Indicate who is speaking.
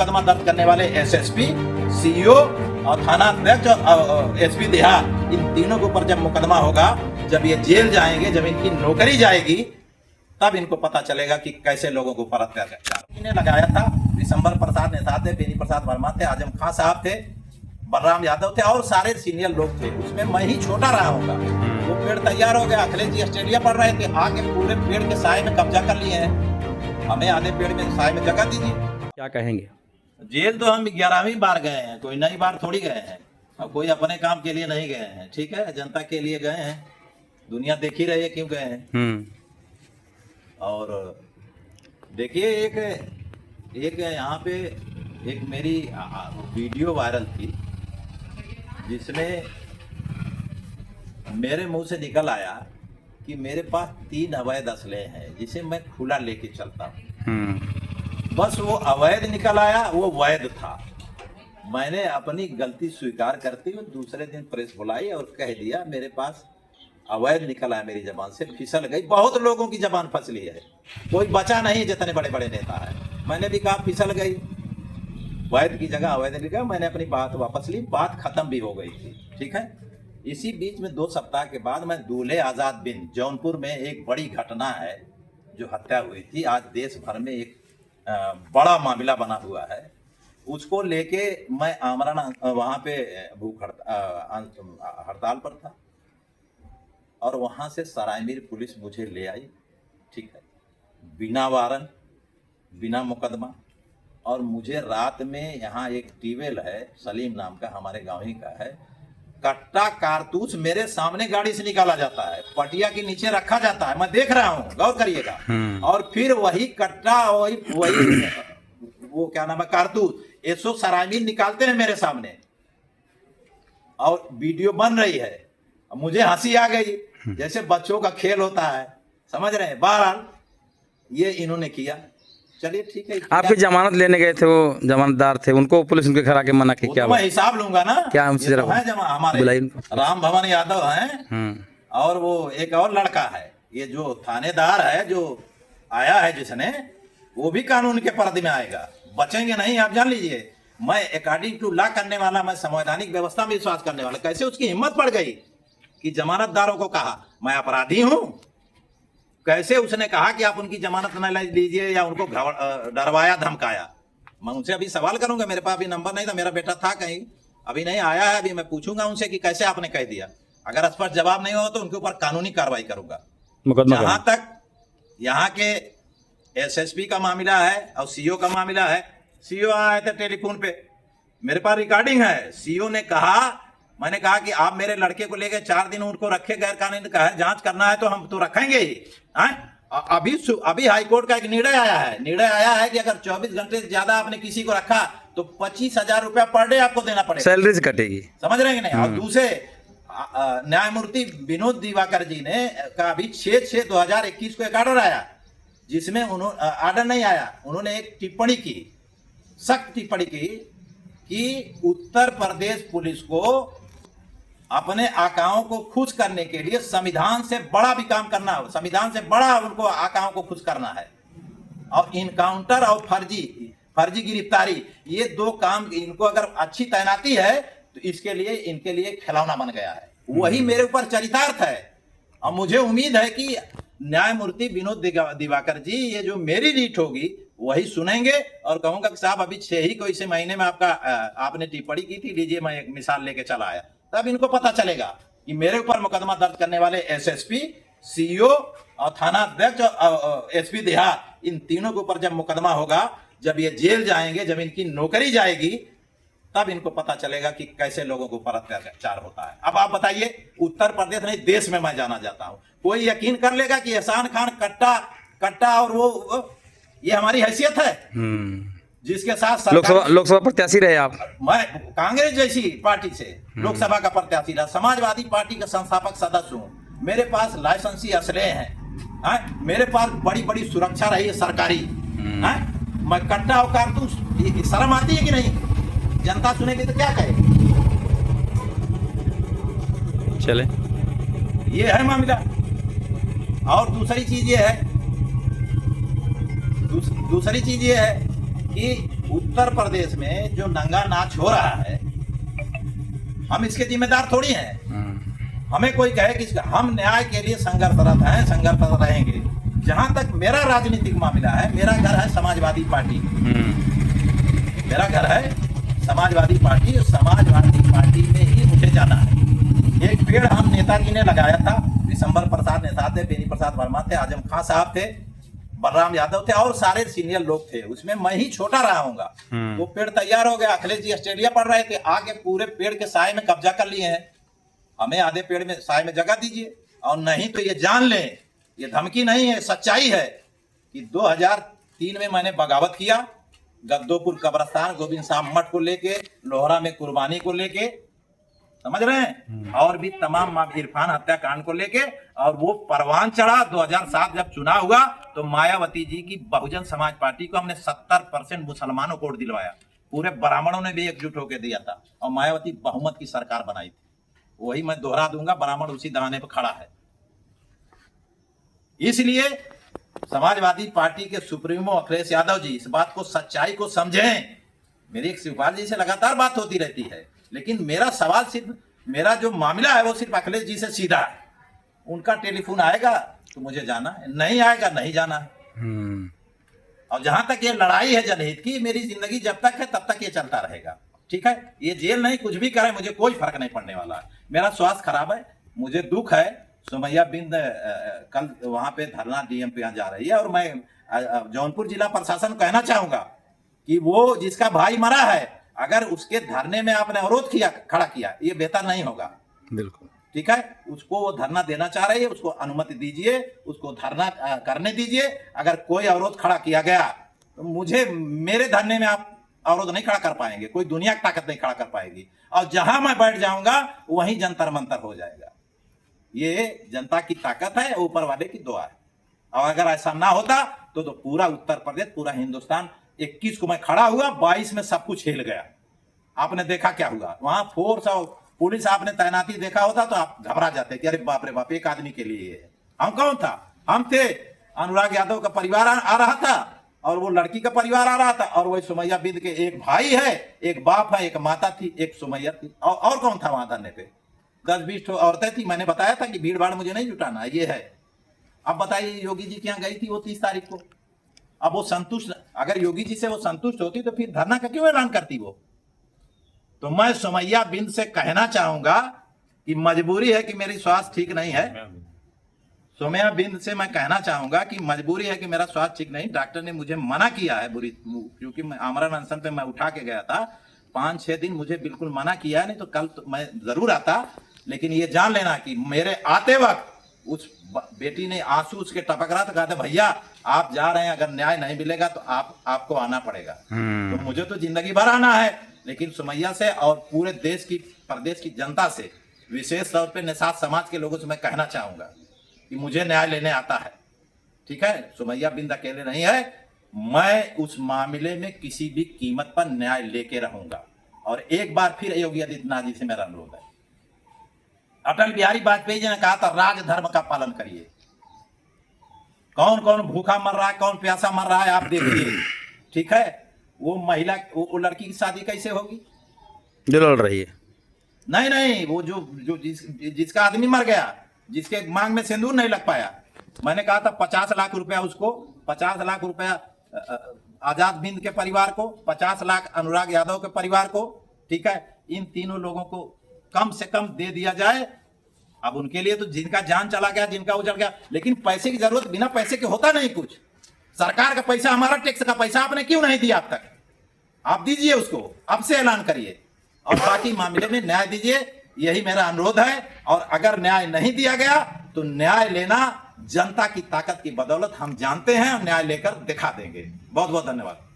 Speaker 1: मुकदमा दर्ज करने वाले एसएसपी, सीईओ और थाना अध्यक्ष और एसपी देहात, इन तीनों के ऊपर जब मुकदमा होगा, जब ये जेल जाएंगे, जब इनकी नौकरी जाएगी, तब इनको पता चलेगा कि कैसे लोगों को ऊपर अत्याचार इन्हें लगाया था। दिसंबर प्रसाद निषाद थे, बेनी प्रसाद वर्मा थे, आजम खां साहब थे, बलराम यादव थे और सारे सीनियर लोग थे। उसमें मैं ही छोटा रहा होगा। वो पेड़ तैयार हो गया, अखिलेश जी ऑस्ट्रेलिया पढ़ रहे थे, आके पूरे पेड़ के साए में कब्जा कर लिए हैं। हमें आधे पेड़ में साए में जगह दीजिए।
Speaker 2: क्या कहेंगे?
Speaker 1: जेल तो हम 11वीं बार गए हैं, कोई नई बार थोड़ी गए हैं, और कोई अपने काम के लिए नहीं गए हैं। ठीक है, जनता के लिए गए हैं, दुनिया देख ही रही है क्यों गए हैं। और देखिए, एक यहाँ पे एक मेरी वीडियो वायरल थी, जिसमें मेरे मुंह से निकल आया कि मेरे पास 3 अवैध असले हैं जिसे मैं खुला लेके चलता हूँ। बस वो अवैध निकल आया, वो वैध था। मैंने अपनी गलती स्वीकार करते हुए दूसरे दिन प्रेस बुलाई और कह दिया मेरे पास अवैध निकल आया, मेरी जबान से फिसल गई। बहुत लोगों की जबान फसली है, कोई बचा नहीं जितने बड़े बड़े नेता है। मैंने भी कहा फिसल गई, वैध की जगह अवैध निकला। मैंने अपनी बात वापस ली, बात खत्म भी हो गई थी। ठीक है, इसी बीच में 2 सप्ताह के बाद मैं दूल्हे आजाद बिन जौनपुर में एक बड़ी घटना है जो हत्या हुई थी। आज देश भर में एक बड़ा मामला बना हुआ है, उसको लेके मैं आमरण वहाँ पे भूख हड़ताल पर था और वहाँ से सरायमीर पुलिस मुझे ले आई। ठीक है, बिना वारंट, बिना मुकदमा, और मुझे रात में यहाँ एक टीवेल है सलीम नाम का, हमारे गाँव ही का है, कट्टा कारतूस मेरे सामने गाड़ी से निकाला जाता है, पटिया के नीचे रखा जाता है, मैं देख रहा हूँ, गौर करिएगा। और फिर वही कट्टा, वही वो क्या नाम है, कारतूस, 100 सरायमीर निकालते हैं मेरे सामने और वीडियो बन रही है। मुझे हंसी आ गई, जैसे बच्चों का खेल होता है, समझ रहे हैं। बहरहाल ये इन्होंने किया, चलिए ठीक है।
Speaker 2: आपकी जमानत लेने गए थे, वो जमानतदार थे, उनको पुलिस उनके घर आके मना की? क्या
Speaker 1: मैं हिसाब लूंगा ना,
Speaker 2: क्या उनसे
Speaker 1: तो है जमा हमारे राम भवन यादव हैं, और वो एक और लड़का है, ये जो थानेदार है जो आया है जिसने, वो भी कानून के पर्दे में आएगा, बचेंगे नहीं, आप जान लीजिए। मैं अकॉर्डिंग टू लॉ करने वाला, मैं संवैधानिक व्यवस्था में विश्वास करने वाला। कैसे उसकी हिम्मत पड़ गई कि जमानतदारों को कहा मैं अपराधी हूं? कैसे उसने कहा कि आप उनकी जमानत न लीजिए या उनको डरवाया धमकाया? मैं उनसे अभी सवाल करूंगा, मेरे पास अभी नंबर नहीं था, मेरा बेटा था कहीं, अभी नहीं आया है, अभी मैं पूछूंगा उनसे कि कैसे आपने कह दिया। अगर स्पष्ट जवाब नहीं हो तो उनके ऊपर कानूनी कार्रवाई करूंगा। जहां तक यहाँ के एसएसपी का मामला है और सीईओ का मामला है, सीईओ आए थे टेलीफोन पे, मेरे पास रिकॉर्डिंग है। सीईओ ने कहा, मैंने कहा कि आप मेरे लड़के को लेके 4 दिन उनको रखे गैर कानूनी, कहा जांच करना है तो हम तो रखेंगे ही। अभी हाईकोर्ट का एक निर्णय आया है कि अगर 24 घंटे से ज्यादा आपने किसी को रखा तो 25,000 रुपया पर डे आपको देना पड़ेगा,
Speaker 2: सैलरी से कटेगी,
Speaker 1: समझ रहे हैं कि नहीं। और दूसरे न्यायमूर्ति विनोद दिवाकर जी ने का भी 6/6/2021 को एक ऑर्डर आया, जिसमें ऑर्डर नहीं आया, उन्होंने एक टिप्पणी की, सख्त टिप्पणी की कि उत्तर प्रदेश पुलिस को अपने आकाओं को खुश करने के लिए संविधान से बड़ा भी काम करना हो, संविधान से बड़ा उनको आकाओं को खुश करना है। और इनकाउंटर और फर्जी गिरफ्तारी, ये 2 काम इनको अगर अच्छी तैनाती है तो इसके लिए इनके लिए खिलौना बन गया है। वही मेरे ऊपर चरितार्थ है और मुझे उम्मीद है कि न्यायमूर्ति विनोद दिवाकर जी ये जो मेरी रीट होगी वही सुनेंगे और कहूंगा कि साहब अभी 6 ही कोई से महीने में आपने टिप्पणी की थी, लीजिए मैं एक मिसाल लेके चला आया। तब इनको पता चलेगा कि मेरे ऊपर मुकदमा दर्ज करने वाले एसएसपी, सीईओ और थाना अध्यक्ष और एसपी देहात, इन तीनों के ऊपर जब मुकदमा होगा, जब ये जेल जाएंगे, जब इनकी नौकरी जाएगी, तब इनको पता चलेगा कि कैसे लोगों के ऊपर अत्याचार होता है। अब आप बताइए, उत्तर प्रदेश नहीं देश में मैं जाना चाहता हूं, कोई यकीन कर लेगा कि एहसान खान कट्टा और वो ये हमारी हैसियत है जिसके साथ
Speaker 2: लोकसभा प्रत्याशी रहे आप? मैं
Speaker 1: कांग्रेस जैसी पार्टी से लोकसभा का प्रत्याशी रहा, समाजवादी पार्टी का संस्थापक सदस्य हूँ, मेरे पास लाइसेंसी असले हैं, मेरे पास बड़ी बड़ी सुरक्षा रही है सरकारी। मैं कट्टा और कारतूस, शर्म आती है कि नहीं? जनता सुनेगी तो क्या कहे?
Speaker 2: चले,
Speaker 1: ये है मामला। और दूसरी चीज ये है कि उत्तर प्रदेश में जो नंगा नाच हो रहा है, हम इसके जिम्मेदार थोड़ी हैं। हमें कोई कहे कि हम न्याय के लिए संघर्षरत हैं, संघर्षरत रहेंगे। जहां तक मेरा राजनीतिक मामला है, मेरा घर है समाजवादी पार्टी, मेरा घर है समाजवादी पार्टी, और समाजवादी पार्टी में ही मुझे जाना है। एक पेड़ हम नेताजी ने लगाया था, विशंबर प्रसाद नेता थे, बेनी प्रसाद वर्मा थे, आजम खां साहब थे, बलराम यादव थे और सारे सीनियर लोग थे। उसमें मैं ही छोटा रहा हूँगा। वो पेड़ तैयार हो गया, अखिलेश जी ऑस्ट्रेलिया पढ़ रहे थे, आके पूरे पेड़ के साए में कब्जा कर लिए हैं। हमें आधे पेड़ में साए में जगह दीजिए, और नहीं तो ये जान लें, ये धमकी नहीं है, सच्चाई है कि 2003 में मैंने बगावत किया, गद्दोपुर कब्रस्तान, गोविंद साहब मठ को लेके, लोहरा में कुर्बानी को लेके, समझ रहे हैं, और भी तमाम इरफान हत्याकांड को लेके। और वो परवान चढ़ा 2007 जब चुनाव हुआ तो मायावती जी की बहुजन समाज पार्टी को हमने 70% मुसलमानों को वोट दिलवाया, पूरे ब्राह्मणों ने भी एकजुट होकर दिया था, और मायावती बहुमत की सरकार बनाई थी। वही मैं दोहरा दूंगा, ब्राह्मण उसी दाने पर खड़ा है। इसलिए समाजवादी पार्टी के सुप्रीमो अखिलेश यादव जी इस बात को, सच्चाई को समझें। मेरी एक शिवपाल जी से लगातार बात होती रहती है, लेकिन मेरा सवाल सिर्फ, मेरा जो मामला है वो सिर्फ अखिलेश जी से सीधा है। उनका टेलीफोन आएगा तो मुझे जाना है, नहीं आएगा नहीं जाना है। और जहां तक ये लड़ाई है जनहित की, मेरी जिंदगी जब तक है तब तक ये चलता रहेगा, ठीक है। ये जेल नहीं, कुछ भी करे, मुझे कोई फर्क नहीं पड़ने वाला है। मेरा स्वास्थ्य खराब है, मुझे दुख है। सुमैया बिंद कल वहां पे धरना डीएम पे यहाँ जा रही है, और मैं जौनपुर जिला प्रशासन को कहना चाहूंगा कि वो जिसका भाई मरा है, अगर उसके धरने में आपने अवरोध किया, खड़ा किया, ये बेहतर नहीं होगा।
Speaker 2: बिल्कुल
Speaker 1: ठीक है, उसको वो धरना देना चाह रही है, उसको अनुमति दीजिए, उसको धरना करने दीजिए। अगर कोई अवरोध खड़ा किया गया तो मुझे, मेरे धरने में आप अवरोध नहीं खड़ा कर पाएंगे, कोई दुनिया की ताकत नहीं खड़ा कर पाएगी। और जहां मैं बैठ जाऊंगा वहीं जंतर मंतर हो जाएगा। ये जनता की ताकत है, ऊपर वाले की दुआ है। और अगर ऐसा ना होता तो पूरा उत्तर प्रदेश, पूरा हिंदुस्तान, 21 को मैं खड़ा हुआ, 22 में सब कुछ हिल गया। आपने देखा क्या हुआ वहां, फोर्स और पुलिस आपने तैनाती देखा होता तो आप घबरा जाते कि अरे बाप रे बाप, एक आदमी के लिए है। हम कौन था? हम थे, अनुराग यादव का परिवार आ रहा था, और वो लड़की का परिवार आ रहा था, और वही सुमैया बिंद के एक भाई है, एक बाप है, एक माता थी, एक सुमैया थी, और कौन था वहां धरने पे? 10-20 औरतें थी। मैंने बताया था कि भीड़ भाड़ मुझे नहीं जुटाना, ये है। अब बताइए, योगी जी के यहाँ गई थी वो 30 तारीख को, अब वो संतुष्ट, अगर योगी जी से वो संतुष्ट होती तो फिर धरना का क्यों ऐलान करती वो? तो मैं सुमैया बिंद से कहना चाहूंगा कि मजबूरी है कि मेरी स्वास्थ्य ठीक नहीं है। सुमैया बिंद से मैं कहना चाहूंगा कि मजबूरी है कि मेरा स्वास्थ्य ठीक नहीं, डॉक्टर ने मुझे मना किया है बुरी, क्योंकि मैं आमरण अनशन पे मैं उठा के गया था, 5-6 दिन मुझे बिल्कुल मना किया है, नहीं तो कल तो मैं जरूर आता। लेकिन ये जान लेना कि मेरे आते वक्त उस बेटी ने आंसू उसके टपक रहा था, कहा था भैया आप जा रहे हैं, अगर न्याय नहीं मिलेगा तो आपको आना पड़ेगा। तो मुझे तो जिंदगी भर आना है, लेकिन सुमैया से और पूरे देश की, प्रदेश की जनता से, विशेष तौर पे निषाद समाज के लोगों से मैं कहना चाहूंगा कि मुझे न्याय लेने आता है, ठीक है। सुमैया बिंद अकेले नहीं है, मैं उस मामले में किसी भी कीमत पर न्याय लेके रहूंगा। और एक बार फिर योगी आदित्यनाथ जी से मेरा अनुरोध है, अटल बिहारी वाजपेयी जी ने कहा था राज धर्म का पालन करिए। कौन कौन भूखा मर रहा है, कौन प्यासा मर रहा है, आप देखिए, ठीक है। वो महिला, वो लड़की की शादी कैसे होगी
Speaker 2: जो लड़ रही है? नहीं, वो जो जिसका आदमी मर गया, जिसके मांग में सिंदूर नहीं लग पाया, मैंने कहा था 50 लाख रुपया उसको, 50 लाख रुपया आजाद बिंद के परिवार को, 50 लाख अनुराग यादव के परिवार को, ठीक है। इन तीनों लोगों को कम से कम दे दिया जाए। अब उनके लिए तो जिनका जान चला गया, जिनका उजड़ गया, लेकिन पैसे की जरूरत, बिना पैसे के होता नहीं कुछ। सरकार का पैसा, हमारा टैक्स का पैसा आपने क्यों नहीं दिया अब तक? आप दीजिए उसको, अब से ऐलान करिए, और बाकी मामले में न्याय दीजिए, यही मेरा अनुरोध है। और अगर न्याय नहीं दिया गया तो न्याय लेना जनता की ताकत की बदौलत हम जानते हैं, और न्याय लेकर दिखा देंगे। बहुत बहुत धन्यवाद।